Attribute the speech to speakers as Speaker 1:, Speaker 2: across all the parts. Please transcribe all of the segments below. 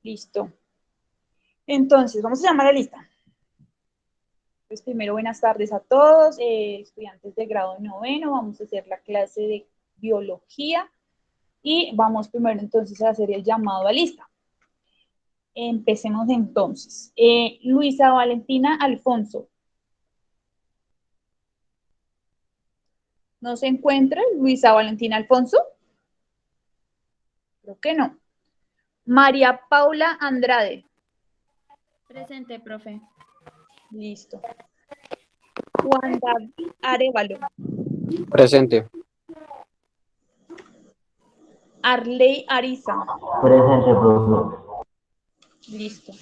Speaker 1: Listo. Entonces, vamos a llamar a la lista. Pues primero, buenas tardes a todos, estudiantes de grado noveno. Vamos a hacer la clase de biología y vamos primero entonces a hacer el llamado a lista. Empecemos entonces. Luisa Valentina Alfonso. ¿No se encuentra Luisa Valentina Alfonso? Creo que no. María Paula Andrade.
Speaker 2: Presente, profe.
Speaker 1: Listo. Juan David Arevalo.
Speaker 3: Presente.
Speaker 1: Arley Ariza.
Speaker 4: Presente, profe.
Speaker 1: Listo.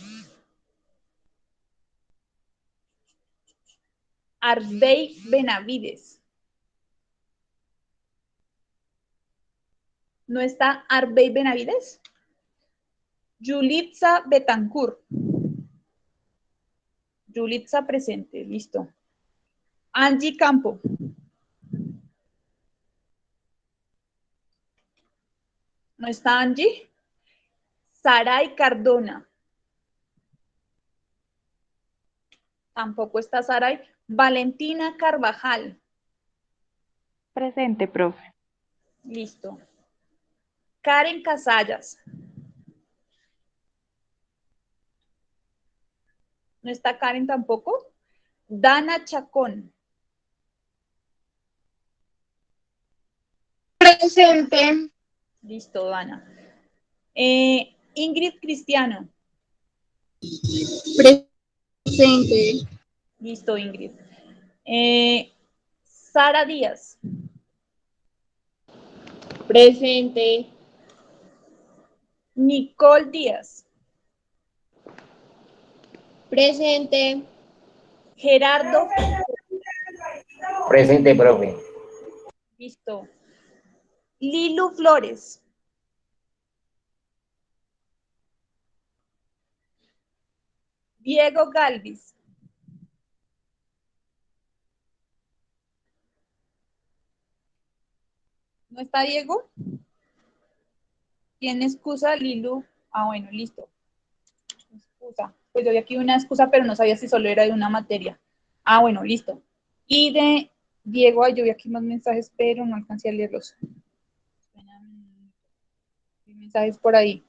Speaker 1: Arbey Benavides. ¿No está Arbey Benavides? Yulitza Betancourt. Yulitza presente, listo. Angie Campo. ¿No está Angie? Saray Cardona. Tampoco está Saray. Valentina Carvajal.
Speaker 2: Presente, profe.
Speaker 1: Listo. Karen Casallas. ¿No está Karen tampoco? Dana Chacón.
Speaker 5: Presente.
Speaker 1: Listo, Dana. Ingrid Cristiano.
Speaker 5: Presente.
Speaker 1: Listo, Ingrid. Sara Díaz.
Speaker 5: Presente.
Speaker 1: Nicole Díaz.
Speaker 5: Presente.
Speaker 1: Gerardo.
Speaker 4: Presente, profe.
Speaker 1: Listo. Lilu Flores. Diego Galvis. ¿No está Diego? ¿Tiene excusa, Lilu? Ah, bueno, listo. Excusa. Pues yo vi aquí una excusa, pero no sabía si solo era de una materia. Ah, bueno, listo. Y de Diego, yo vi aquí más mensajes, pero no alcancé a leerlos. Hay mensajes por ahí.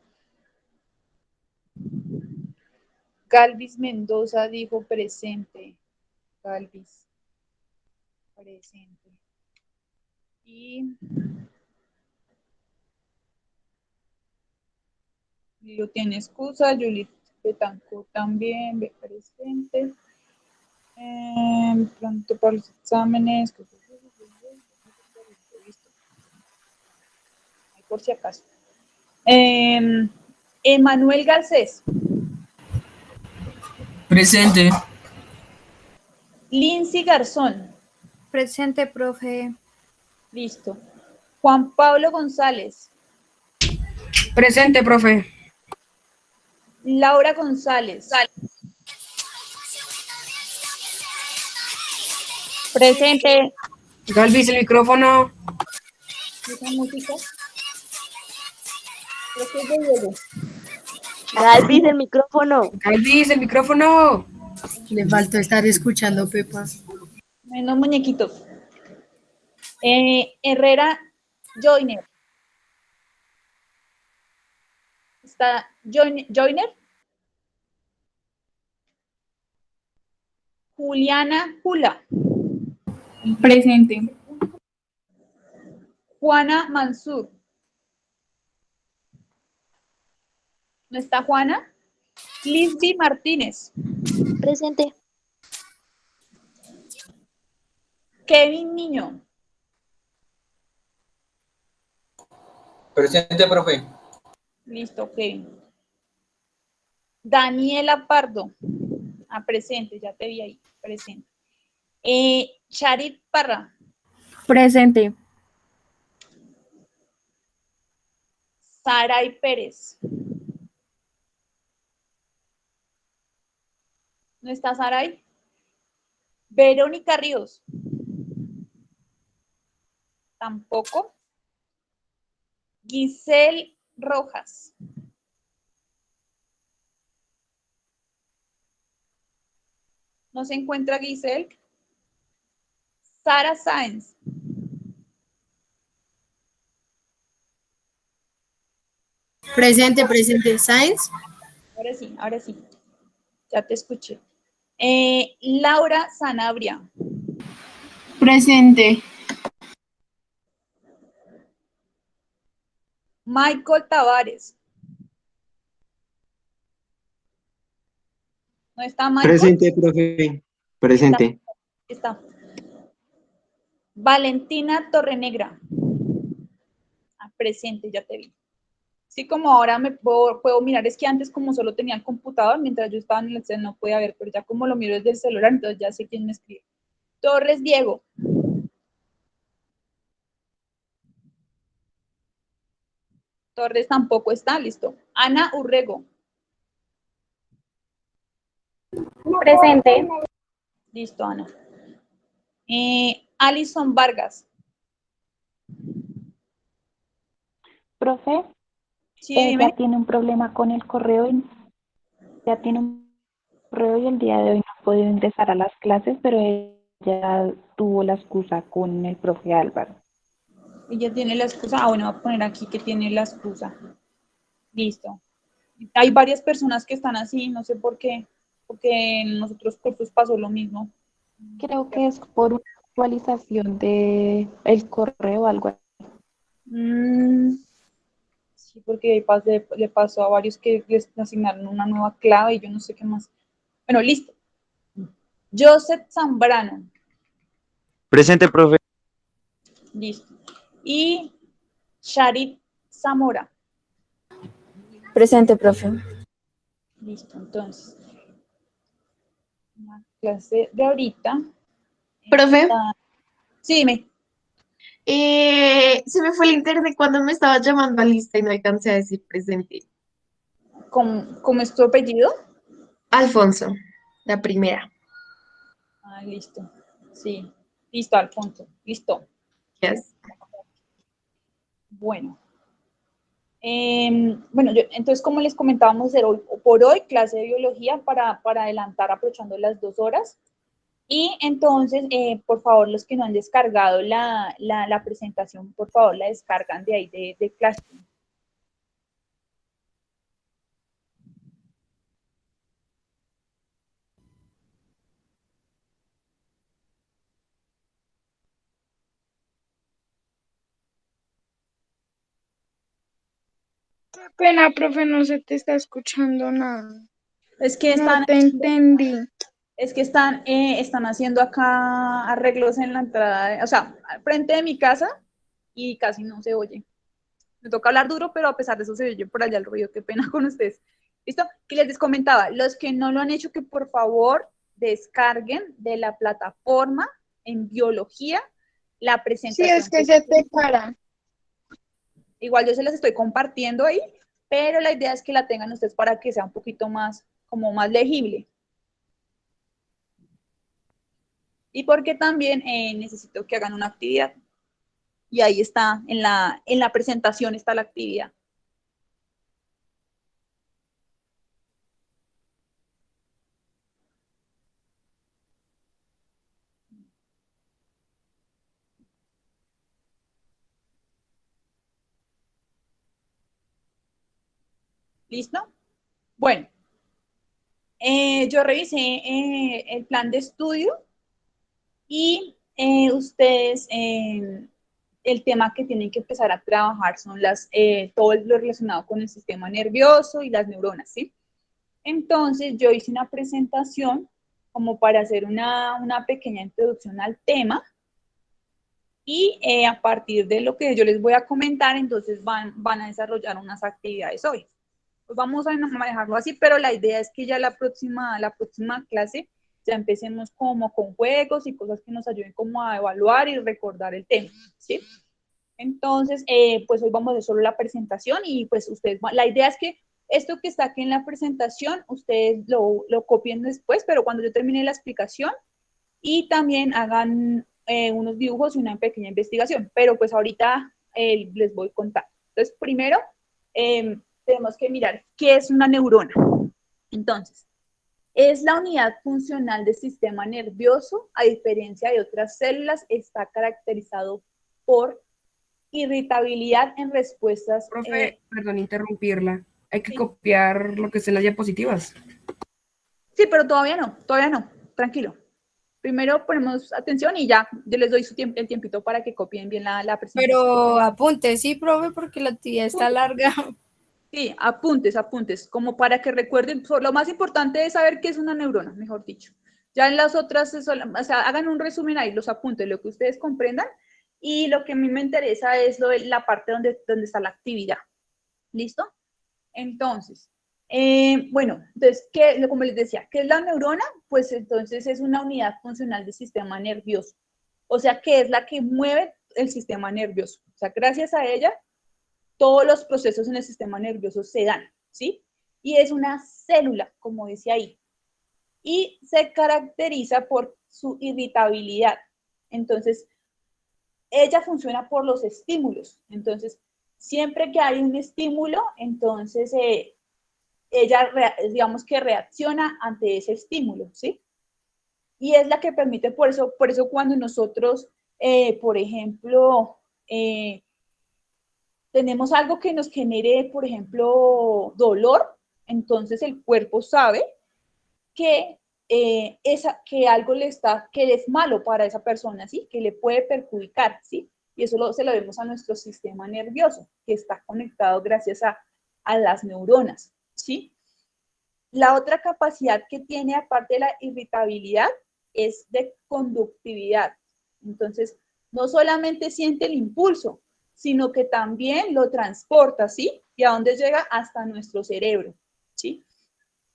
Speaker 1: Galvis Mendoza dijo presente. Galvis. Presente. Y Lilo tiene excusa. Juliet Betancourt también. Ve presente. Pronto para los exámenes. Listo. Ahí por si acaso. Emanuel Garcés.
Speaker 6: Presente.
Speaker 1: Lindsay Garzón.
Speaker 2: Presente, profe.
Speaker 1: Listo. Juan Pablo González.
Speaker 6: Presente, profe.
Speaker 1: Laura González.
Speaker 5: Presente.
Speaker 6: Galvis, el micrófono.
Speaker 1: ¿Esa música? Creo que es de Diego.
Speaker 5: Galvis, el micrófono.
Speaker 6: Galvis, el micrófono.
Speaker 7: Le faltó estar escuchando, Pepa.
Speaker 1: Menos muñequitos. Herrera Joyner. ¿Está Joyner? Juliana Jula.
Speaker 5: Presente.
Speaker 1: Juana Mansur. ¿No está Juana? Lisby Martínez.
Speaker 5: Presente.
Speaker 1: Kevin Niño.
Speaker 3: Presente, profe.
Speaker 1: Listo, Kevin. Daniela Pardo. Ah, presente, ya te vi ahí. Presente. Charit Parra.
Speaker 2: Presente.
Speaker 1: Saray Pérez. ¿No está Saray? Verónica Ríos. Tampoco. Giselle Rojas. No se encuentra Giselle. Sara Sáenz.
Speaker 7: Presente, presente. Sáenz.
Speaker 1: Ahora sí. Ya te escuché. Laura Sanabria.
Speaker 2: Presente.
Speaker 1: Michael Tavares. ¿No está Michael?
Speaker 3: Presente, profe. Presente.
Speaker 1: Está. Valentina Torrenegra. Presente, ya te vi. Sí, como ahora me puedo mirar, es que antes como solo tenía el computador, mientras yo estaba en el Excel no podía ver, pero ya como lo miro desde el celular, entonces ya sé quién me escribe. Torres Diego. Torres tampoco está, listo. Ana Urrego.
Speaker 2: Presente.
Speaker 1: Listo, Ana. Alison Vargas.
Speaker 8: Profe,
Speaker 1: Sí, dime.
Speaker 8: ya tiene un problema con el correo y el día de hoy no ha podido ingresar a las clases, pero ella tuvo la excusa con el profe Álvaro.
Speaker 1: Ella tiene la excusa. Ah, bueno, voy a poner aquí que tiene la excusa. Listo. Hay varias personas que están así, no sé por qué, porque en los otros cursos pasó lo mismo.
Speaker 8: Creo que es por una actualización de el correo o algo así.
Speaker 1: Sí, porque le pasó a varios que les asignaron una nueva clave y yo no sé qué más. Bueno, listo. Joseph Zambrano.
Speaker 3: Presente, profe.
Speaker 1: Listo. Y Sharit Zamora.
Speaker 2: Presente, profe.
Speaker 1: Listo, entonces. La clase de ahorita.
Speaker 9: Profe,
Speaker 1: Sí, dime.
Speaker 9: se me fue el internet cuando me estaba llamando a lista y no alcancé a decir presente.
Speaker 1: ¿Cómo es tu apellido?
Speaker 9: Alfonso, la primera.
Speaker 1: Ah, listo. Sí. Listo, Alfonso. Listo.
Speaker 9: Yes.
Speaker 1: Bueno. Bueno, entonces, como les comentábamos hacer hoy, por hoy, clase de biología para adelantar aprovechando las 2 horas. Y entonces, por favor, los que no han descargado la presentación, por favor, la descargan de ahí de clase.
Speaker 2: Qué pena, profe, no se te está escuchando nada.
Speaker 1: Es que
Speaker 2: No te entendí.
Speaker 1: están haciendo acá arreglos en la entrada, o sea, al frente de mi casa y casi no se oye. Me toca hablar duro, pero a pesar de eso se oye por allá el ruido. Qué pena con ustedes. ¿Listo? Que les comentaba, los que no lo han hecho, que por favor descarguen de la plataforma en biología la
Speaker 2: Sí,
Speaker 1: presentación.
Speaker 2: es que se te para.
Speaker 1: Igual yo se las estoy compartiendo ahí, pero la idea es que la tengan ustedes para que sea un poquito más, como más legible. Y porque también necesito que hagan una actividad. Y ahí está, en la presentación está la actividad. ¿Listo? Bueno, yo revisé el plan de estudio y ustedes, el tema que tienen que empezar a trabajar son todo lo relacionado con el sistema nervioso y las neuronas, ¿sí? Entonces, yo hice una presentación como para hacer una pequeña introducción al tema y a partir de lo que yo les voy a comentar, entonces van a desarrollar unas actividades hoy. Pues vamos a manejarlo así, pero la idea es que ya la próxima clase ya empecemos como con juegos y cosas que nos ayuden como a evaluar y recordar el tema, ¿sí? Entonces, pues hoy vamos a hacer solo la presentación y pues ustedes, la idea es que esto que está aquí en la presentación, ustedes lo copien después, pero cuando yo termine la explicación y también hagan unos dibujos y una pequeña investigación, pero pues ahorita les voy a contar. Entonces, primero, tenemos que mirar qué es una neurona. Entonces, Es la unidad funcional del sistema nervioso, a diferencia de otras células, está caracterizado por irritabilidad en respuestas.
Speaker 6: Profe, perdón interrumpirla. Hay que
Speaker 1: Sí.
Speaker 6: copiar lo que está en las diapositivas.
Speaker 1: Sí, pero todavía no, tranquilo. Primero ponemos atención y ya, yo les doy el tiempito para que copien bien la presentación.
Speaker 7: Pero apunte, sí, profe, porque la actividad está larga.
Speaker 1: Sí, apuntes, como para que recuerden, lo más importante es saber qué es una neurona, mejor dicho. Ya en las otras, o sea, hagan un resumen ahí, los apuntes, lo que ustedes comprendan, y lo que a mí me interesa es la parte donde está la actividad. ¿Listo? Entonces, bueno, entonces, como les decía, ¿qué es la neurona? Pues entonces es una unidad funcional del sistema nervioso, o sea, que es la que mueve el sistema nervioso. O sea, gracias a ella, todos los procesos en el sistema nervioso se dan, ¿sí? Y es una célula, como dice ahí, y se caracteriza por su irritabilidad. Entonces, ella funciona por los estímulos. Entonces, siempre que hay un estímulo, entonces ella, digamos que reacciona ante ese estímulo, ¿sí? Y es la que permite, por eso cuando nosotros, por ejemplo, tenemos algo que nos genere, por ejemplo, dolor, entonces el cuerpo sabe que, que algo que es malo para esa persona, ¿sí? Que le puede perjudicar, ¿sí? Y eso se lo vemos a nuestro sistema nervioso, que está conectado gracias a las neuronas, ¿sí? La otra capacidad que tiene, aparte de la irritabilidad, es de conductividad. Entonces, no solamente siente el impulso, sino que también lo transporta, ¿sí? ¿Y a dónde llega? Hasta nuestro cerebro, ¿sí?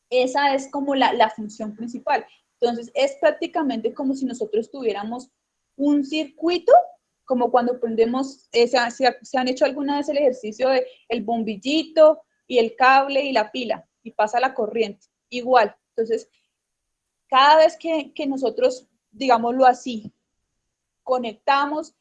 Speaker 1: Esa es como la función principal. Entonces, es prácticamente como si nosotros tuviéramos un circuito, como cuando prendemos, se han hecho alguna vez el ejercicio de el bombillito y el cable y la pila, y pasa la corriente, igual. Entonces, cada vez que nosotros, digámoslo así, conectamos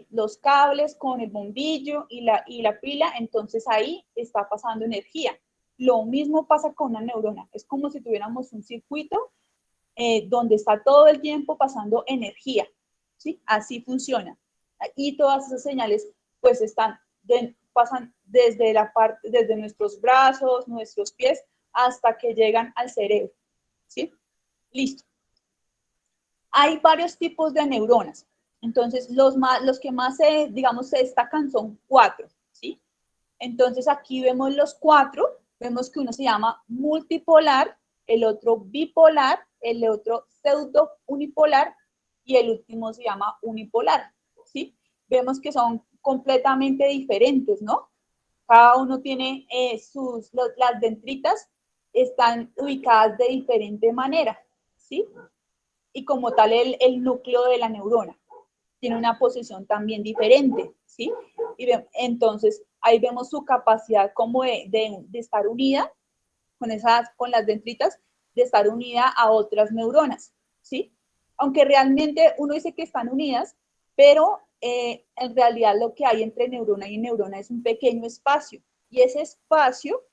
Speaker 1: los cables con el bombillo y la pila, entonces ahí está pasando energía. Lo mismo pasa con una neurona, es como si tuviéramos un circuito donde está todo el tiempo pasando energía, ¿sí? Así funciona. Y todas esas señales pues pasan desde nuestros brazos, nuestros pies, hasta que llegan al cerebro, ¿sí? Listo. Hay varios tipos de neuronas. Entonces, los que más, digamos, se destacan son 4, ¿sí? Entonces, aquí vemos los 4, vemos que uno se llama multipolar, el otro bipolar, el otro pseudo unipolar y el último se llama unipolar, ¿sí? Vemos que son completamente diferentes, ¿no? Cada uno tiene las dendritas están ubicadas de diferente manera, ¿sí? Y como tal el núcleo de la neurona tiene una posición también diferente, ¿sí? Y entonces ahí vemos su capacidad como de estar unida con las dendritas, de estar unida a otras neuronas, ¿sí? Aunque realmente uno dice que están unidas, pero en realidad lo que hay entre neurona y neurona es un pequeño espacio, y ese espacio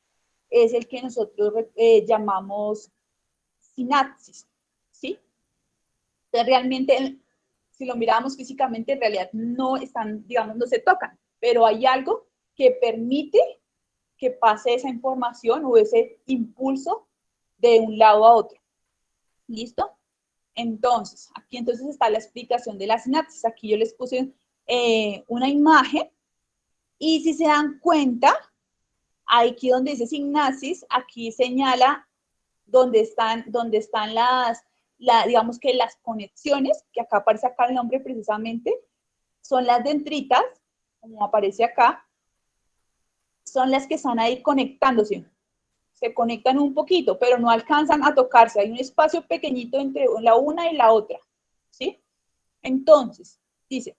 Speaker 1: es el que nosotros llamamos sinapsis, ¿sí? Entonces, realmente, si lo miramos físicamente, en realidad no están, digamos, no se tocan, pero hay algo que permite que pase esa información o ese impulso de un lado a otro. ¿Listo? Entonces, aquí entonces está la explicación de la sinapsis. Aquí yo les puse una imagen y si se dan cuenta, aquí donde dice sinapsis, aquí señala donde están digamos que las conexiones, que acá aparece acá el nombre precisamente, son las dendritas, como aparece acá, son las que están ahí conectándose. Se conectan un poquito, pero no alcanzan a tocarse. Hay un espacio pequeñito entre la una y la otra, ¿sí? Entonces, dice,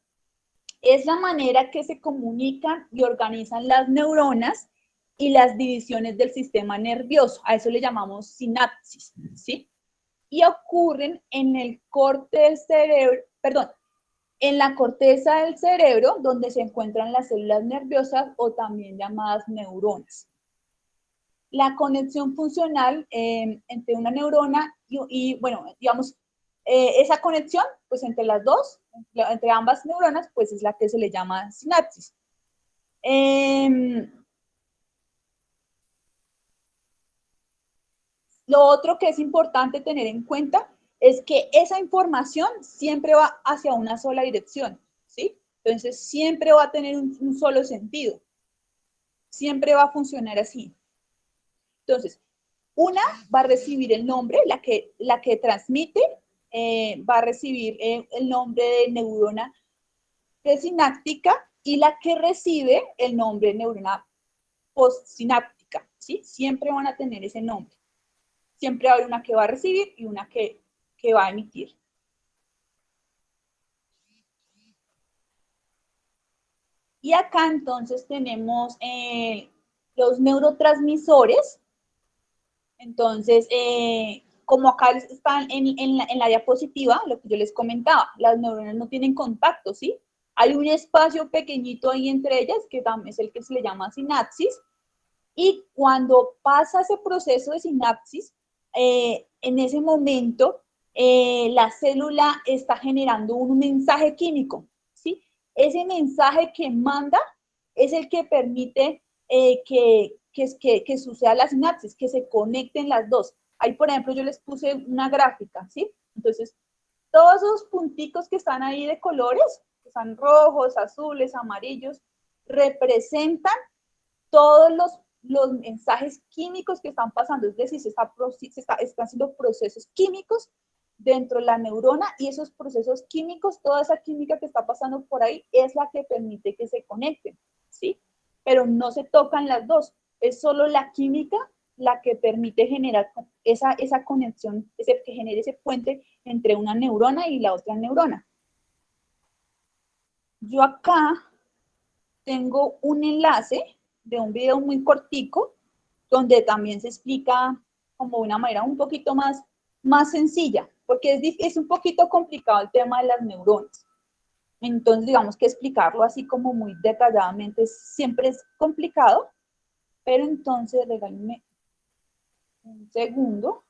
Speaker 1: es la manera que se comunican y organizan las neuronas y las divisiones del sistema nervioso. A eso le llamamos sinapsis, ¿sí? Y ocurren en el corte del cerebro, perdón, en la corteza del cerebro, donde se encuentran las células nerviosas o también llamadas neuronas. la conexión funcional entre una neurona bueno, digamos, esa conexión, pues entre las dos, entre ambas neuronas, pues es la que se le llama sinapsis. Lo otro que es importante tener en cuenta es que esa información siempre va hacia una sola dirección, ¿sí? Entonces, siempre va a tener un solo sentido. Siempre va a funcionar así. Entonces, una va a recibir el nombre, la que transmite, va a recibir el nombre de neurona presináptica y la que recibe el nombre de neurona postsináptica, ¿sí? Siempre van a tener ese nombre. Siempre va a haber una que va a recibir y una que va a emitir. Y acá entonces tenemos los neurotransmisores. Entonces, como acá están en la diapositiva, lo que yo les comentaba, las neuronas no tienen contacto, ¿sí? Hay un espacio pequeñito ahí entre ellas, que también es el que se le llama sinapsis, y cuando pasa ese proceso de sinapsis, en ese momento, la célula está generando un mensaje químico, ¿sí? Ese mensaje que manda es el que permite que suceda la sinapsis, que se conecten las dos. Ahí, por ejemplo, yo les puse una gráfica, ¿sí? Entonces, todos esos punticos que están ahí de colores, que están rojos, azules, amarillos, representan todos los mensajes químicos que están pasando, es decir, están haciendo procesos químicos dentro de la neurona y esos procesos químicos, toda esa química que está pasando por ahí es la que permite que se conecten, ¿sí? Pero no se tocan las dos, es solo la química la que permite generar esa conexión, que genere ese puente entre una neurona y la otra neurona. Yo acá tengo un enlace de un video muy cortico, donde también se explica como de una manera un poquito más sencilla, porque es un poquito complicado el tema de las neuronas. Entonces, digamos que explicarlo así como muy detalladamente siempre es complicado, pero entonces regálenme un segundo.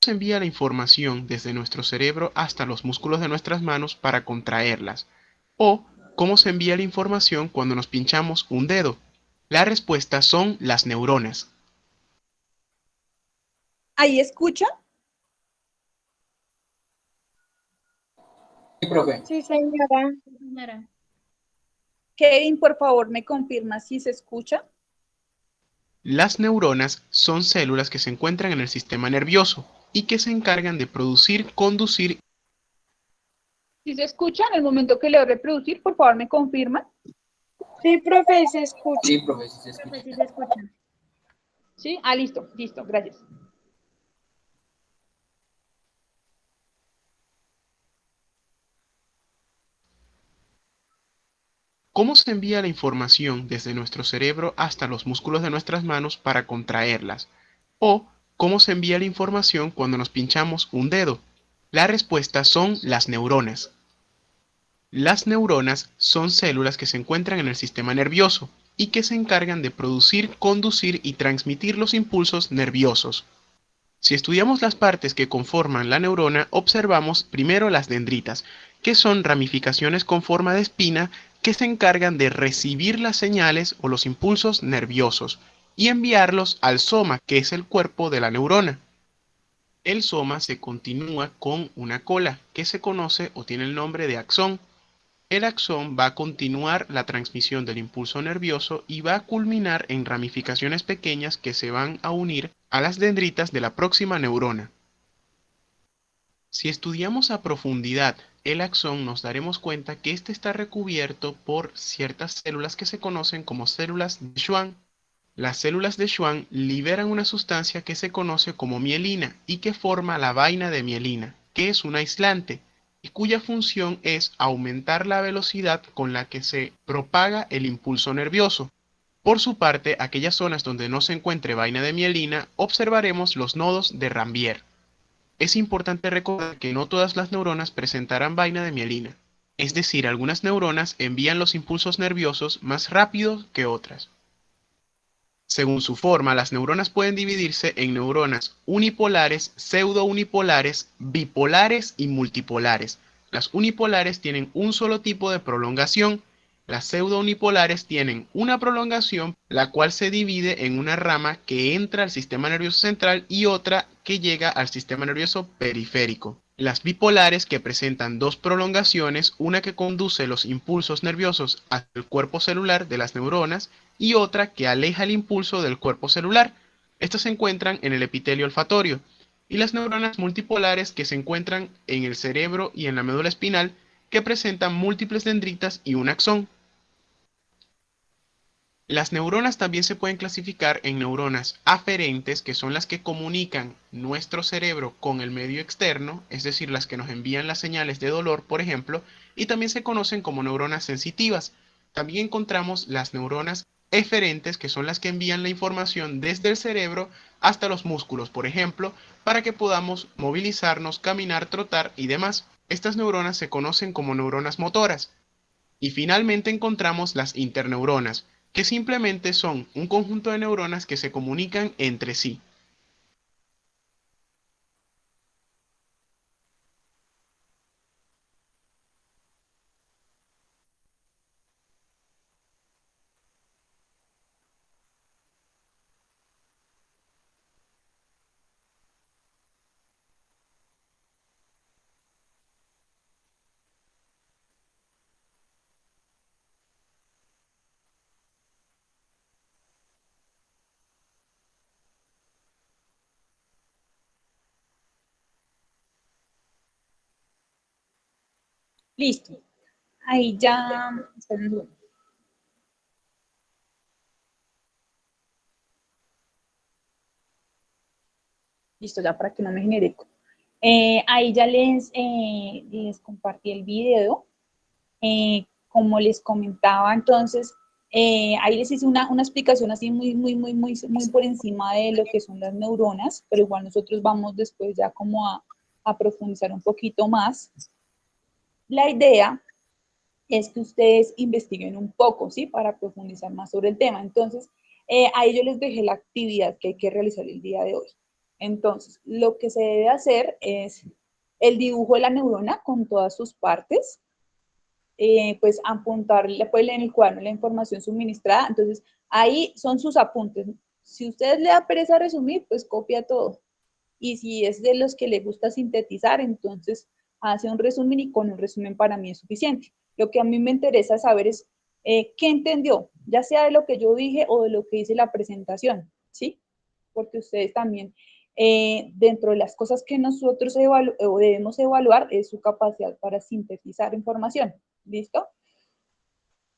Speaker 10: Se envía la información desde nuestro cerebro hasta los músculos de nuestras manos para contraerlas. O cómo se envía la información cuando nos pinchamos un dedo. La respuesta son las neuronas.
Speaker 1: ¿Ahí escucha?
Speaker 11: Sí, profe.
Speaker 2: Sí, señora.
Speaker 1: Kevin, por favor, me confirma si se escucha.
Speaker 10: Las neuronas son células que se encuentran en el sistema nervioso y que se encargan de producir, conducir.
Speaker 1: Si se escucha, en el momento que leo reproducir, por favor, me confirma.
Speaker 2: Sí, profe, se escucha.
Speaker 11: Sí, profe, sí se escucha.
Speaker 1: Sí se escucha. ¿Sí? Ah, listo, gracias.
Speaker 10: ¿Cómo se envía la información desde nuestro cerebro hasta los músculos de nuestras manos para contraerlas? O ¿cómo se envía la información cuando nos pinchamos un dedo? La respuesta son las neuronas. Las neuronas son células que se encuentran en el sistema nervioso y que se encargan de producir, conducir y transmitir los impulsos nerviosos. Si estudiamos las partes que conforman la neurona, observamos primero las dendritas, que son ramificaciones con forma de espina que se encargan de recibir las señales o los impulsos nerviosos y enviarlos al soma, que es el cuerpo de la neurona. El soma se continúa con una cola, que se conoce o tiene el nombre de axón. El axón va a continuar la transmisión del impulso nervioso y va a culminar en ramificaciones pequeñas que se van a unir a las dendritas de la próxima neurona. Si estudiamos a profundidad el axón, nos daremos cuenta que este está recubierto por ciertas células que se conocen como células de Schwann. Las células de Schwann liberan una sustancia que se conoce como mielina y que forma la vaina de mielina, que es un aislante. y cuya función es aumentar la velocidad con la que se propaga el impulso nervioso. Por su parte, aquellas zonas donde no se encuentre vaina de mielina, observaremos los nodos de Rambier. Es importante recordar que no todas las neuronas presentarán vaina de mielina, es decir, algunas neuronas envían los impulsos nerviosos más rápido que otras. Según su forma, las neuronas pueden dividirse en neuronas unipolares, pseudounipolares, bipolares y multipolares. Las unipolares tienen un solo tipo de prolongación. Las pseudounipolares tienen una prolongación, la cual se divide en una rama que entra al sistema nervioso central y otra que llega al sistema nervioso periférico. Las bipolares, que presentan dos prolongaciones, una que conduce los impulsos nerviosos hacia el cuerpo celular de las neuronas y otra que aleja el impulso del cuerpo celular. Estas se encuentran en el epitelio olfatorio. Y las neuronas multipolares, que se encuentran en el cerebro y en la médula espinal, que presentan múltiples dendritas y un axón. Las neuronas también se pueden clasificar en neuronas aferentes, que son las que comunican nuestro cerebro con el medio externo, es decir, las que nos envían las señales de dolor, por ejemplo, y también se conocen como neuronas sensitivas. También encontramos las neuronas eferentes, que son las que envían la información desde el cerebro hasta los músculos, por ejemplo, para que podamos movilizarnos, caminar, trotar y demás. Estas neuronas se conocen como neuronas motoras. Y finalmente encontramos las interneuronas, que simplemente son un conjunto de neuronas que se comunican entre sí.
Speaker 1: Listo. Ahí ya, esperen un segundo. Listo, ya para que no me genere eco. Ahí ya les compartí el video. Como les comentaba, entonces, ahí les hice una explicación así muy por encima de lo que son las neuronas, pero igual nosotros vamos después ya como a profundizar un poquito más. La idea es que ustedes investiguen un poco, ¿sí? Para profundizar más sobre el tema. Entonces, ahí yo les dejé la actividad que hay que realizar el día de hoy. Entonces, lo que se debe hacer es el dibujo de la neurona con todas sus partes, pues apuntarle pues, en el cuaderno la información suministrada. Entonces, ahí son sus apuntes. Si ustedes le da pereza resumir, pues copia todo. Y si es de los que les gusta sintetizar, entonces hace un resumen y con un resumen para mí es suficiente. Lo que a mí me interesa saber es qué entendió, ya sea de lo que yo dije o de lo que hice la presentación, ¿sí? Porque ustedes también, dentro de las cosas que nosotros debemos evaluar, es su capacidad para sintetizar información. ¿Listo?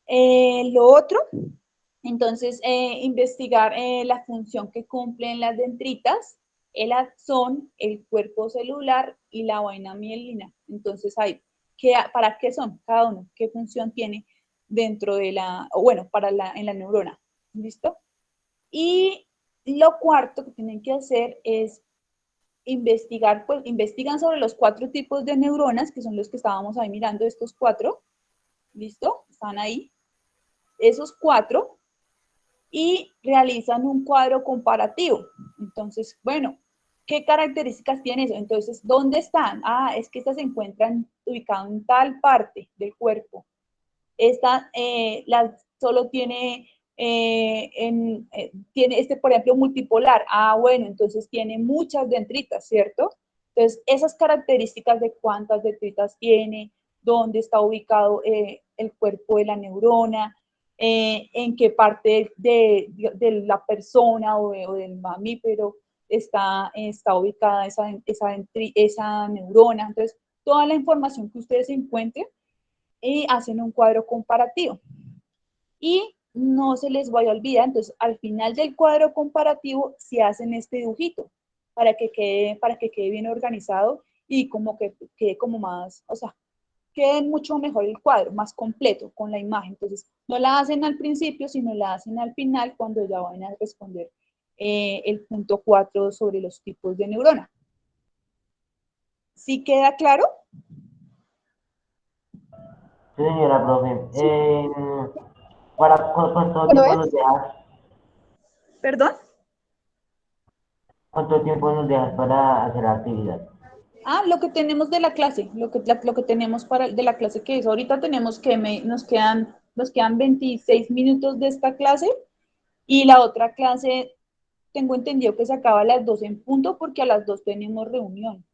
Speaker 1: Lo otro, entonces, investigar la función que cumplen las dendritas, el axón, el cuerpo celular y la vaina mielina. Entonces, ahí, ¿para qué son cada uno? ¿Qué función tiene dentro de en la neurona? ¿Listo? Y lo cuarto que tienen que hacer es investigar, pues investigan sobre los 4 tipos de neuronas, que son los que estábamos ahí mirando, estos 4. ¿Listo? Están ahí. Esos 4. Y realizan un cuadro comparativo. Entonces, bueno, ¿qué características tiene eso? Entonces, ¿dónde están? Ah, es que estas se encuentran ubicadas en tal parte del cuerpo. Esta solo tiene, tiene por ejemplo, multipolar. Ah, bueno, entonces tiene muchas dendritas, ¿cierto? Entonces, esas características de cuántas dendritas tiene, dónde está ubicado el cuerpo de la neurona, en qué parte de la persona o del mamífero está ubicada esa neurona. Entonces, toda la información que ustedes encuentren y hacen un cuadro comparativo. Y no se les vaya a olvidar, entonces, al final del cuadro comparativo, se hacen este dibujito para que quede bien organizado y como que quede como más, o sea, quede mucho mejor el cuadro, más completo con la imagen. Entonces, no la hacen al principio, sino la hacen al final cuando ya van a responder el punto 4 sobre los tipos de neurona. ¿Sí queda claro?
Speaker 11: Sí, señora profe. ¿Cuánto
Speaker 1: ¿No
Speaker 11: tiempo
Speaker 1: es?
Speaker 11: nos dejas?
Speaker 1: ¿Perdón?
Speaker 11: ¿Cuánto tiempo nos dejas para hacer la actividad?
Speaker 1: Ah, lo que tenemos de la clase, lo que tenemos de la clase que es, ahorita tenemos que, nos quedan 26 minutos de esta clase y la otra clase, tengo entendido que se acaba a las 2 en punto porque a las 2 tenemos reunión.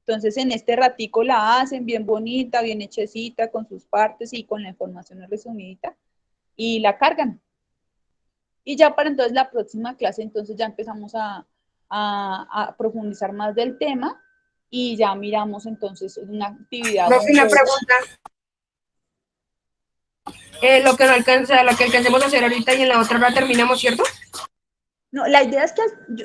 Speaker 1: Entonces, en este ratico la hacen bien bonita, bien hechecita, con sus partes y con la información resumidita y la cargan. Y ya para entonces la próxima clase, entonces ya empezamos a profundizar más del tema y ya miramos entonces una actividad
Speaker 6: Profe, una
Speaker 1: donde...
Speaker 6: pregunta. Lo que no alcanza, lo que alcancemos a hacer ahorita y en la otra hora terminamos, ¿cierto?
Speaker 1: No, la idea es que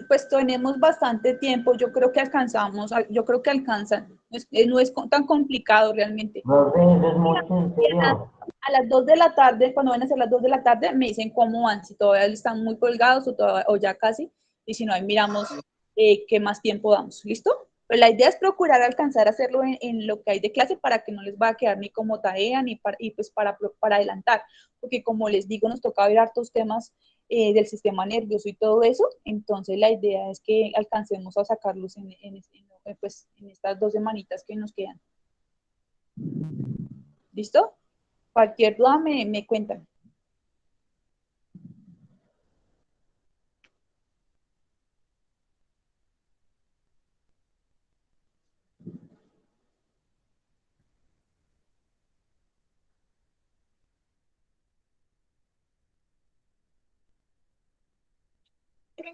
Speaker 1: pues tenemos bastante tiempo, yo creo que alcanzamos, yo creo que alcanzan, no es tan complicado realmente.
Speaker 11: Profe, eso es mucho, en serio.
Speaker 1: A las 2 de la tarde, cuando van a ser las 2 de la tarde, me dicen cómo van, si todavía están muy colgados o ya casi, y si no, ahí miramos qué más tiempo damos, ¿listo? Pero la idea es procurar alcanzar a hacerlo en lo que hay de clase para que no les va a quedar ni como tarea y pues para adelantar, porque como les digo, nos toca ver hartos temas del sistema nervioso y todo eso, entonces la idea es que alcancemos a sacarlos pues, en estas 2 semanitas que nos quedan. ¿Listo? Cualquier duda me cuentan.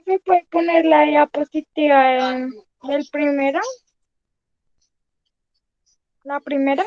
Speaker 2: ¿Me puede poner la diapositiva del primero? ¿La primera?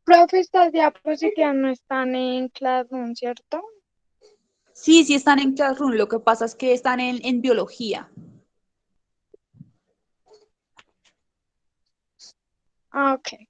Speaker 2: Profe, estas diapositivas no están en Classroom, ¿cierto?
Speaker 1: Sí, sí están en Classroom, lo que pasa es que están en biología.
Speaker 2: Ah, ok.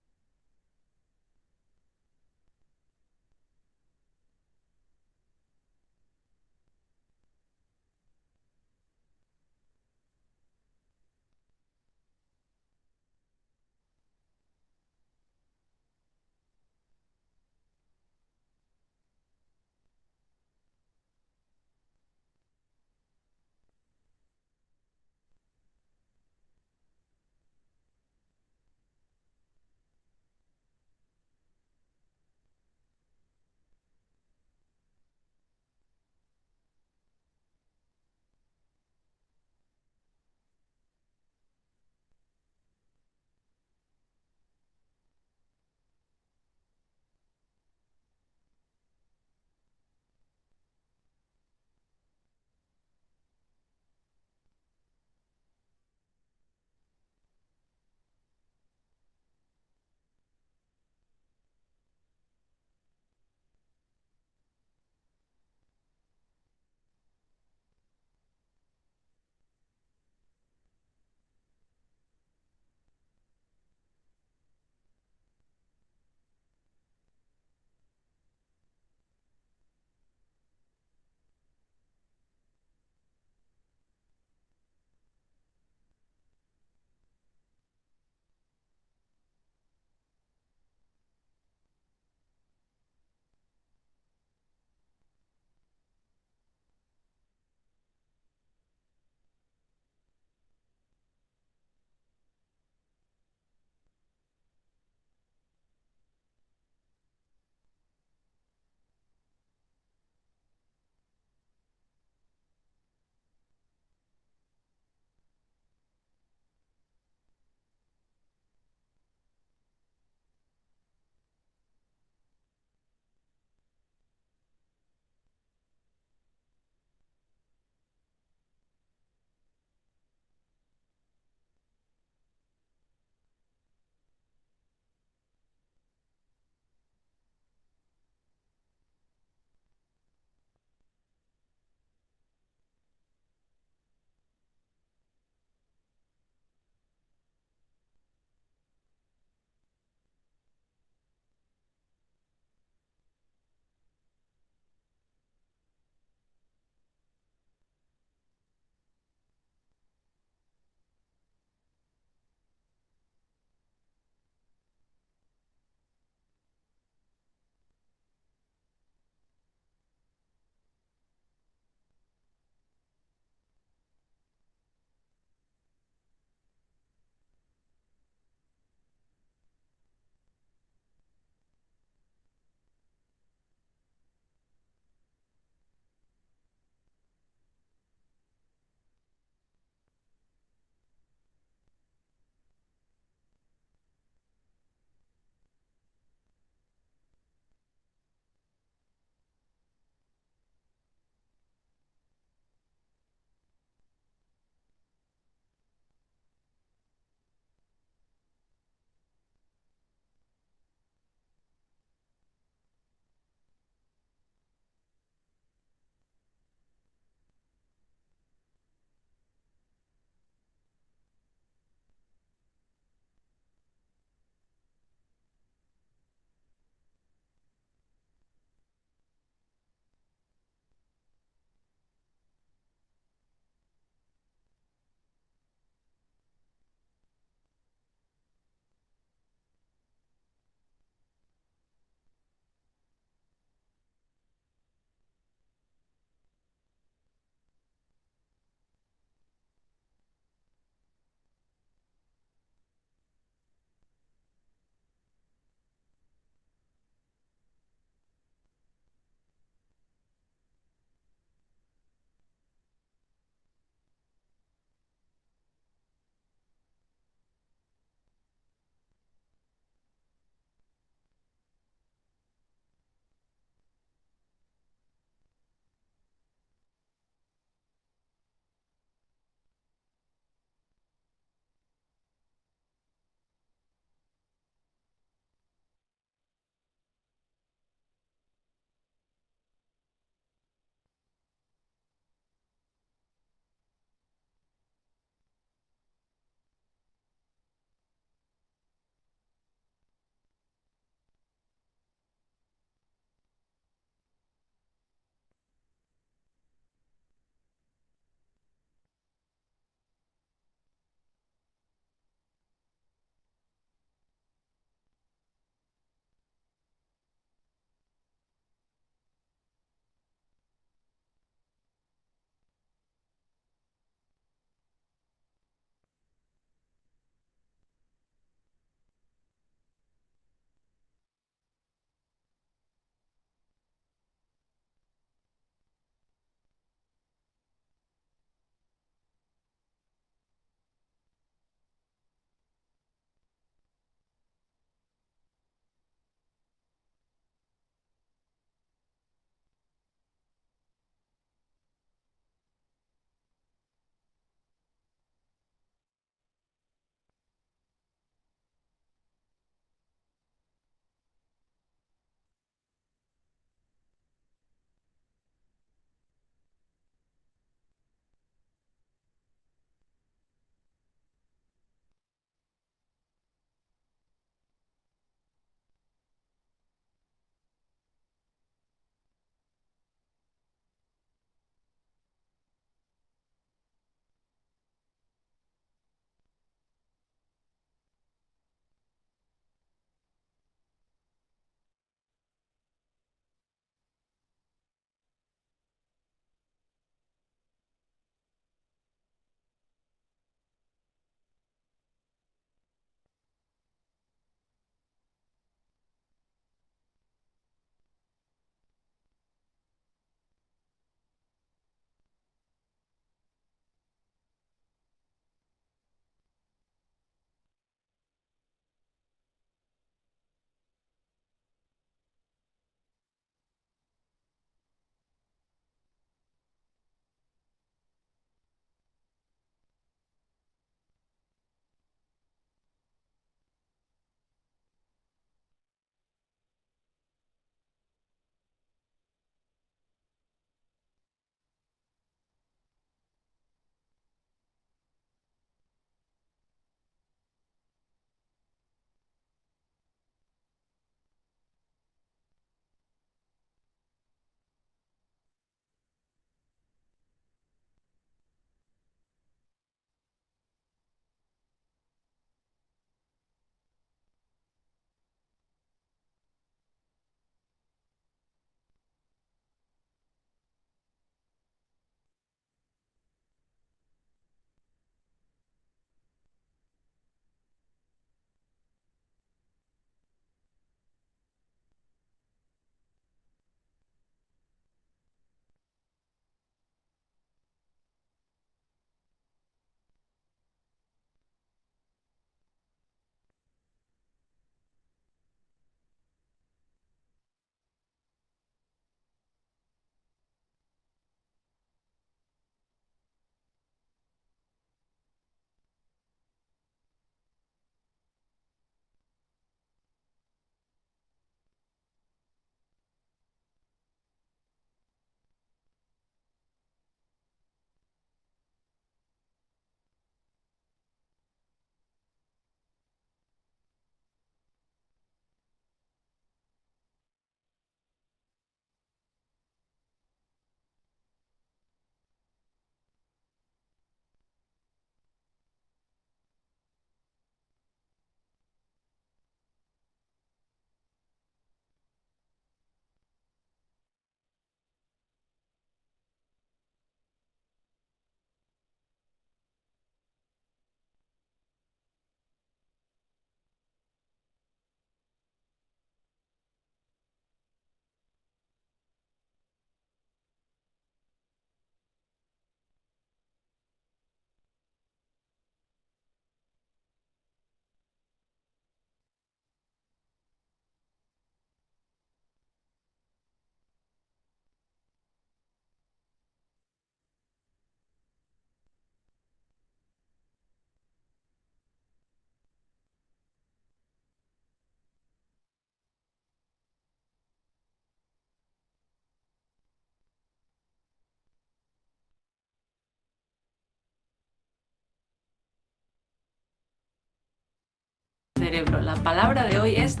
Speaker 12: cerebro. La palabra de hoy es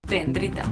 Speaker 12: dendrita.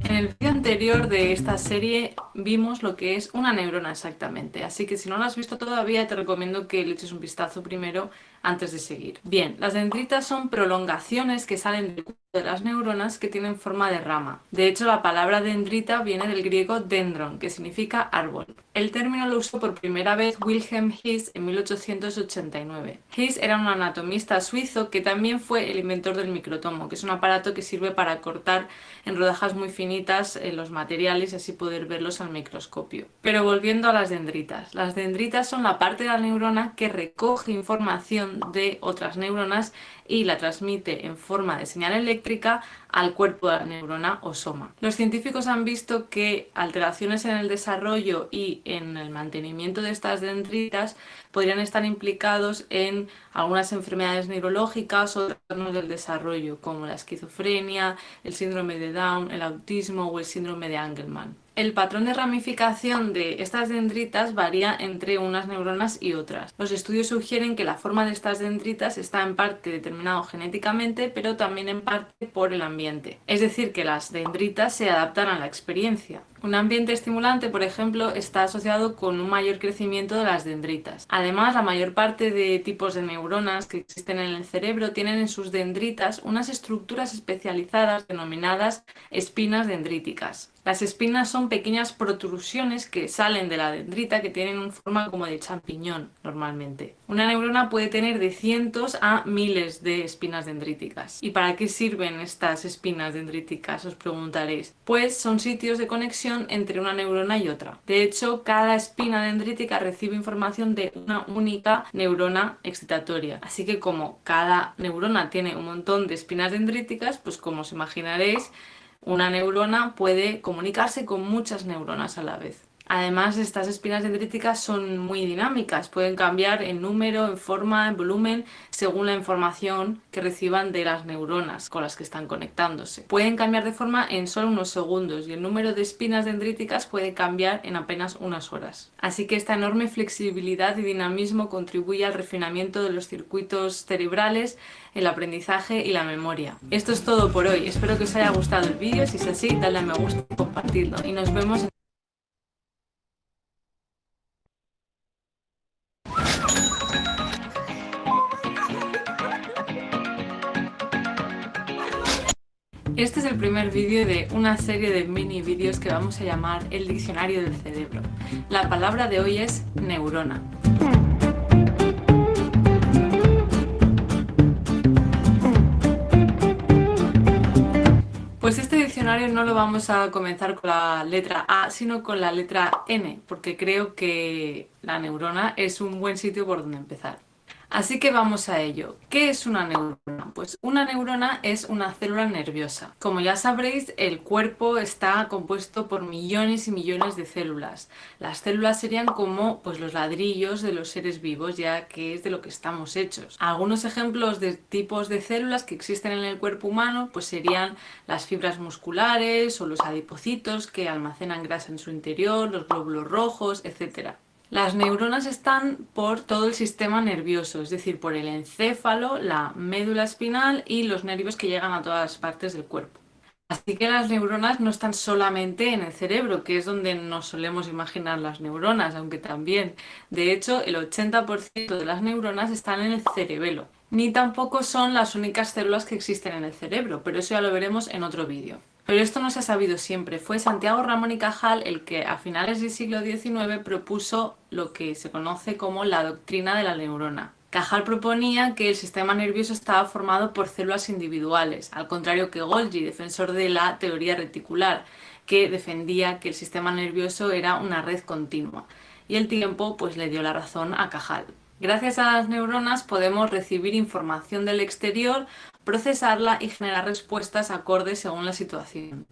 Speaker 12: En el vídeo anterior de esta serie vimos lo que es una neurona exactamente, así que si no lo has visto todavía te recomiendo que le eches un vistazo primero antes de seguir. Bien, las dendritas son prolongaciones que salen del cuerpo de las neuronas que tienen forma de rama. De hecho, la palabra dendrita viene del griego dendron, que significa árbol. El término lo usó por primera vez Wilhelm His en 1889. His era un anatomista suizo que también fue el inventor del microtomo, que es un aparato que sirve para cortar en rodajas muy finitas los materiales y así poder verlos al microscopio. Pero volviendo a las dendritas. Las dendritas son la parte de la neurona que recoge información de otras neuronas y la transmite en forma de señal eléctrica al cuerpo de la neurona o soma. Los científicos han visto que alteraciones en el desarrollo y en el mantenimiento de estas dendritas podrían estar implicados en algunas enfermedades neurológicas o trastornos del desarrollo, como la esquizofrenia, el síndrome de Down, el autismo o el síndrome de Angelman. El patrón de ramificación de estas dendritas varía entre unas neuronas y otras. Los estudios sugieren que la forma de estas dendritas está en parte determinado genéticamente, pero también en parte por el ambiente. Es decir, que las dendritas se adaptan a la experiencia. Un ambiente estimulante, por ejemplo, está asociado con un mayor crecimiento de las dendritas. Además, la mayor parte de tipos de neuronas que existen en el cerebro tienen en sus dendritas unas estructuras especializadas denominadas espinas dendríticas. Las espinas son pequeñas protrusiones que salen de la dendrita que tienen una forma como de champiñón normalmente. Una neurona puede tener de cientos a miles de espinas dendríticas. ¿Y para qué sirven estas espinas dendríticas? Os preguntaréis. Pues son sitios de conexión entre una neurona y otra. De hecho, cada espina dendrítica recibe información de una única neurona excitatoria. Así que como cada neurona tiene un montón de espinas dendríticas, pues como os imaginaréis, una neurona puede comunicarse con muchas neuronas a la vez. Además, estas espinas dendríticas son muy dinámicas, pueden cambiar en número, en forma, en volumen, según la información que reciban de las neuronas con las que están conectándose. Pueden cambiar de forma en solo unos segundos y el número de espinas dendríticas puede cambiar en apenas unas horas. Así que esta enorme flexibilidad y dinamismo contribuye al refinamiento de los circuitos cerebrales, el aprendizaje y la memoria. Esto es todo por hoy, espero que os haya gustado el vídeo, si es así, dadle a me gusta y compartidlo y nos vemos en Este es el primer vídeo de una serie de mini vídeos que vamos a llamar el diccionario del cerebro. La palabra de hoy es neurona. Pues este diccionario no lo vamos a comenzar con la letra A, sino con la letra N, porque creo que la neurona es un buen sitio por donde empezar. Así que vamos a ello. ¿Qué es una neurona? Pues una neurona es una célula nerviosa. Como ya sabréis, el cuerpo está compuesto por millones y millones de células. Las células serían como pues, los ladrillos de los seres vivos, ya que es de lo que estamos hechos. Algunos ejemplos de tipos de células que existen en el cuerpo humano pues serían las fibras musculares o los adipocitos que almacenan grasa en su interior, los glóbulos rojos, etc. Las neuronas están por todo el sistema nervioso, es decir, por el encéfalo, la médula espinal y los nervios que llegan a todas partes del cuerpo. Así que las neuronas no están solamente en el cerebro, que es donde nos solemos imaginar las neuronas, aunque también, de hecho, el 80% de las neuronas están en el cerebelo. Ni tampoco son las únicas células que existen en el cerebro, pero eso ya lo veremos en otro vídeo. Pero esto no se ha sabido siempre. Fue Santiago Ramón y Cajal el que a finales del siglo XIX propuso lo que se conoce como la doctrina de la neurona. Cajal proponía que el sistema nervioso estaba formado por células individuales, al contrario que Golgi, defensor de la teoría reticular, que defendía que el sistema nervioso era una red continua. Y el tiempo pues le dio la razón a Cajal. Gracias a las neuronas podemos recibir información del exterior, procesarla y generar respuestas acordes según la situación.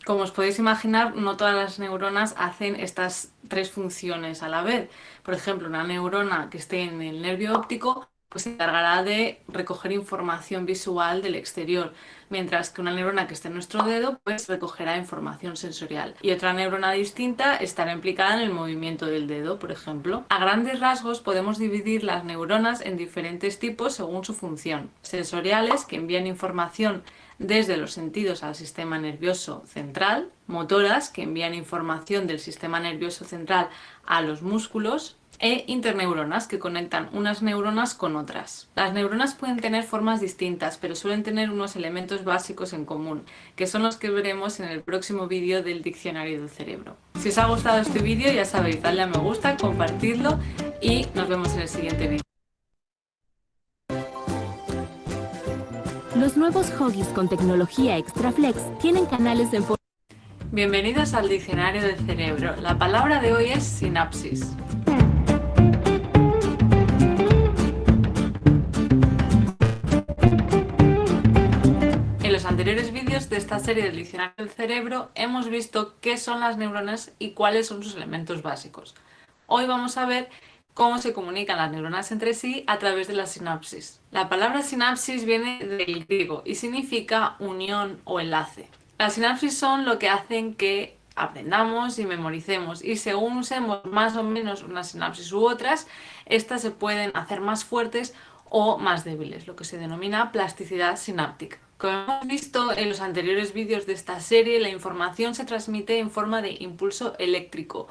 Speaker 12: Como os podéis imaginar, no todas las neuronas hacen estas tres funciones a la vez. Por ejemplo, una neurona que esté en el nervio óptico pues se encargará de recoger información visual del exterior, mientras que una neurona que esté en nuestro dedo pues recogerá información sensorial. Y otra neurona distinta estará implicada en el movimiento del dedo, por ejemplo. A grandes rasgos podemos dividir las neuronas en diferentes tipos según su función. Sensoriales, que envían información desde los sentidos al sistema nervioso central, motoras, que envían información del sistema nervioso central a los músculos, e interneuronas, que conectan unas neuronas con otras. Las neuronas pueden tener formas distintas, pero suelen tener unos elementos básicos en común, que son los que veremos en el próximo vídeo del diccionario del cerebro. Si os ha gustado este vídeo, ya sabéis, darle a me gusta, compartirlo y nos vemos en el siguiente vídeo.
Speaker 13: Los nuevos Huggies con tecnología Extra Flex tienen canales de
Speaker 12: Bienvenidos al diccionario del cerebro. La palabra de hoy es sinapsis. En los anteriores vídeos de esta serie del diccionario del cerebro hemos visto qué son las neuronas y cuáles son sus elementos básicos. Hoy vamos a ver cómo se comunican las neuronas entre sí a través de la sinapsis. La palabra sinapsis viene del griego y significa unión o enlace. Las sinapsis son lo que hacen que aprendamos y memoricemos, y según usemos más o menos unas sinapsis u otras, estas se pueden hacer más fuertes o más débiles, lo que se denomina plasticidad sináptica. Como hemos visto en los anteriores vídeos de esta serie, la información se transmite en forma de impulso eléctrico.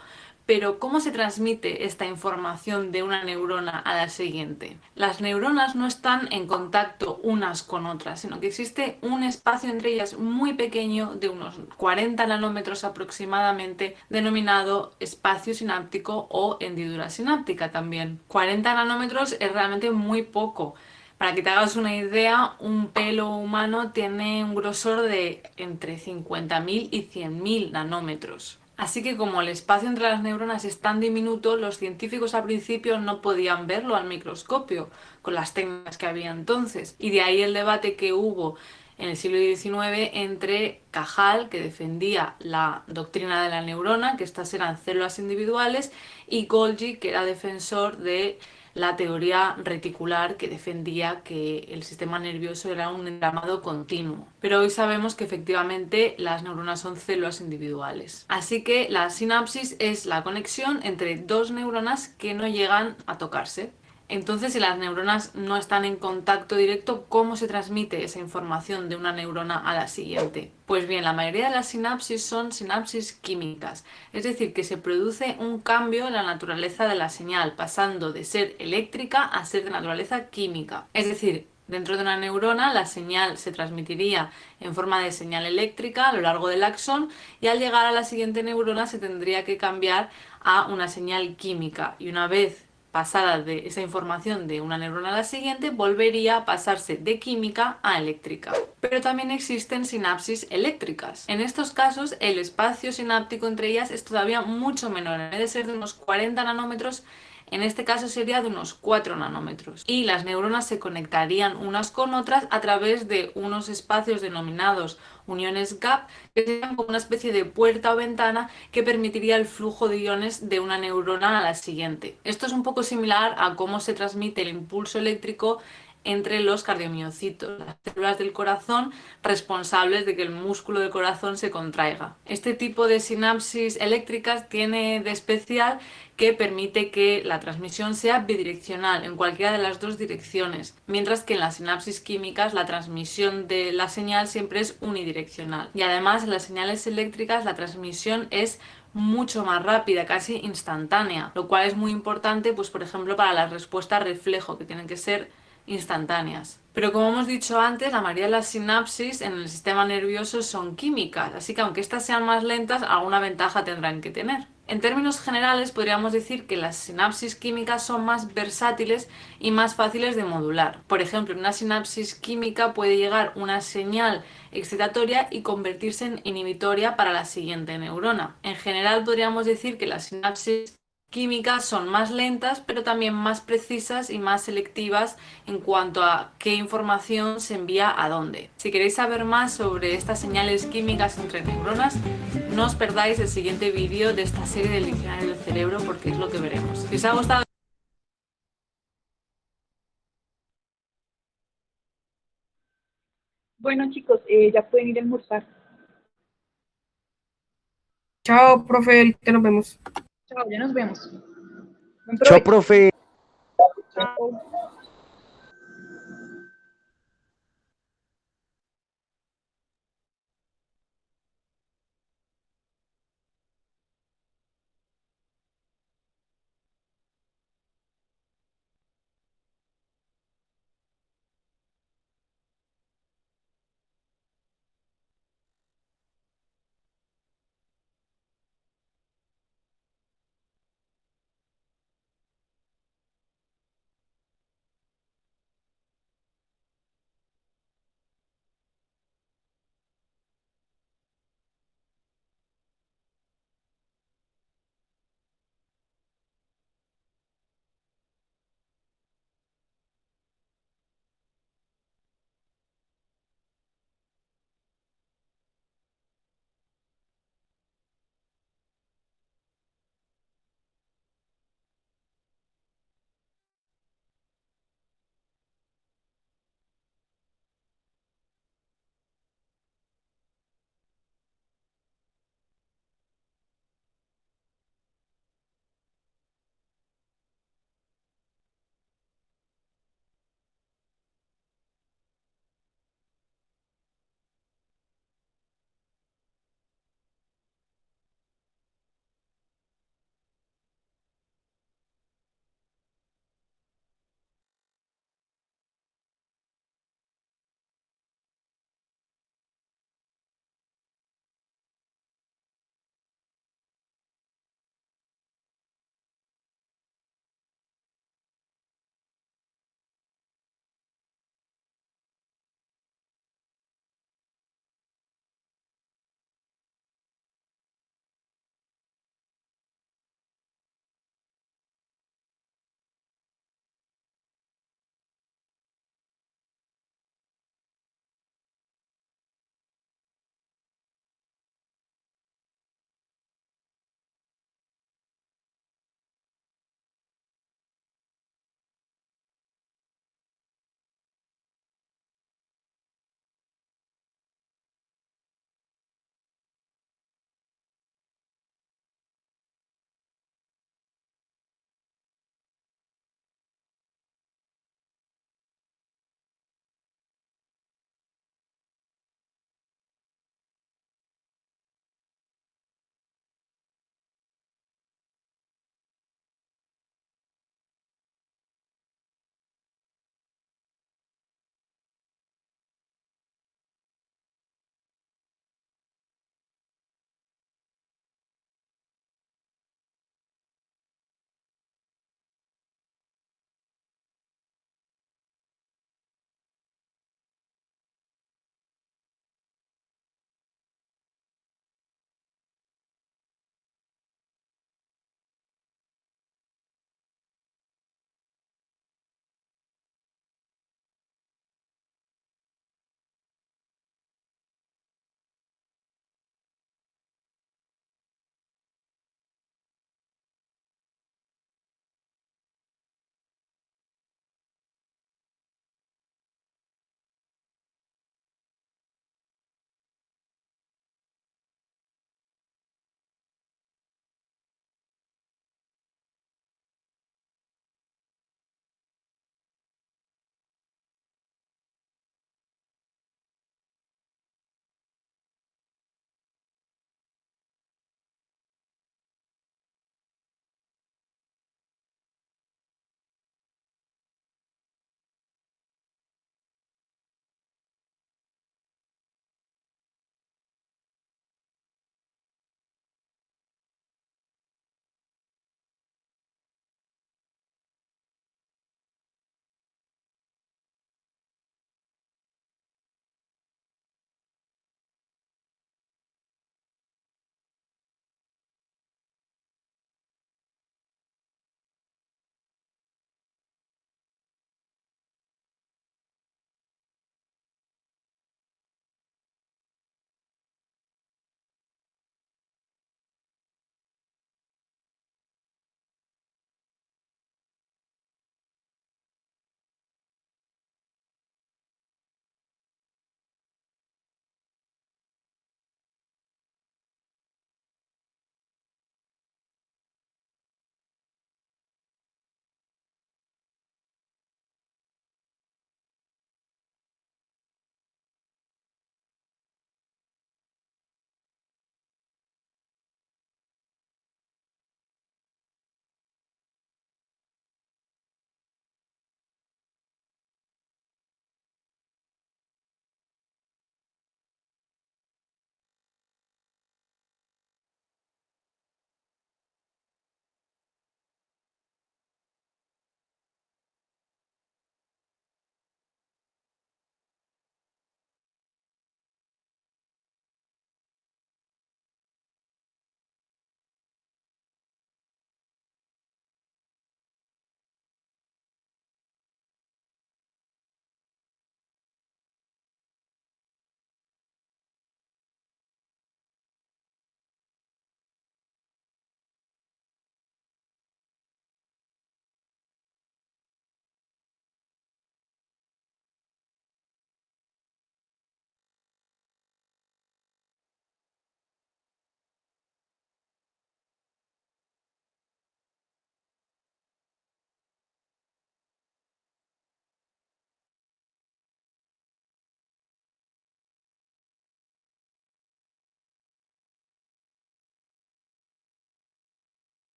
Speaker 12: Pero ¿cómo se transmite esta información de una neurona a la siguiente? Las neuronas no están en contacto unas con otras, sino que existe un espacio entre ellas muy pequeño, de unos 40 nanómetros aproximadamente, denominado espacio sináptico o hendidura sináptica también. 40 nanómetros es realmente muy poco. Para que te hagas una idea, un pelo humano tiene un grosor de entre 50.000 y 100.000 nanómetros. Así que como el espacio entre las neuronas es tan diminuto, los científicos al principio no podían verlo al microscopio con las técnicas que había entonces. Y de ahí el debate que hubo en el siglo XIX entre Cajal, que defendía la doctrina de la neurona, que estas eran células individuales, y Golgi, que era defensor de la teoría reticular, que defendía que el sistema nervioso era un entramado continuo. Pero hoy sabemos que efectivamente las neuronas son células individuales. Así que la sinapsis es la conexión entre dos neuronas que no llegan a tocarse. Entonces, si las neuronas no están en contacto directo, ¿cómo se transmite esa información de una neurona a la siguiente? Pues bien, la mayoría de las sinapsis son sinapsis químicas, es decir, que se produce un cambio en la naturaleza de la señal, pasando de ser eléctrica a ser de naturaleza química. Es decir, dentro de una neurona la señal se transmitiría en forma de señal eléctrica a lo largo del axón, y al llegar a la siguiente neurona se tendría que cambiar a una señal química, y una vez pasada de esa información de una neurona a la siguiente, volvería a pasarse de química a eléctrica. Pero también existen sinapsis eléctricas. En estos casos, el espacio sináptico entre ellas es todavía mucho menor. En vez de ser de unos 40 nanómetros, en este caso sería de unos 4 nanómetros. Y las neuronas se conectarían unas con otras a través de unos espacios denominados uniones gap, que serían como una especie de puerta o ventana que permitiría el flujo de iones de una neurona a la siguiente. Esto es un poco similar a cómo se transmite el impulso eléctrico entre los cardiomiocitos, las células del corazón responsables de que el músculo del corazón se contraiga. Este tipo de sinapsis eléctricas tiene de especial que permite que la transmisión sea bidireccional en cualquiera de las dos direcciones, mientras que en las sinapsis químicas la transmisión de la señal siempre es unidireccional. Y además en las señales eléctricas la transmisión es mucho más rápida, casi instantánea, lo cual es muy importante, pues por ejemplo para las respuestas reflejo, que tienen que ser instantáneas. Pero como hemos dicho antes, la mayoría de las sinapsis en el sistema nervioso son químicas, así que aunque estas sean más lentas, alguna ventaja tendrán que tener. En términos generales podríamos decir que las sinapsis químicas son más versátiles y más fáciles de modular. Por ejemplo, en una sinapsis química puede llegar una señal excitatoria y convertirse en inhibitoria para la siguiente neurona. En general podríamos decir que las sinapsis químicas son más lentas, pero también más precisas y más selectivas en cuanto a qué información se envía a dónde. Si queréis saber más sobre estas señales químicas entre neuronas, no os perdáis el siguiente vídeo de esta serie del diccionario del cerebro, porque es lo que veremos. Si os ha gustado
Speaker 1: Bueno, chicos, ya pueden ir a almorzar.
Speaker 6: Chao, profe, ahorita nos vemos.
Speaker 1: Chao, ya nos vemos. Buen
Speaker 3: Chao,
Speaker 1: provecho.
Speaker 3: profe.
Speaker 1: Chao.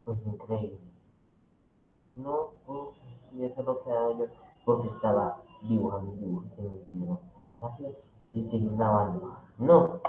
Speaker 11: Pues increíble. No, y eso lo que hago yo, porque estaba dibujando dibujos en el video. Así, y seguir grabando. No,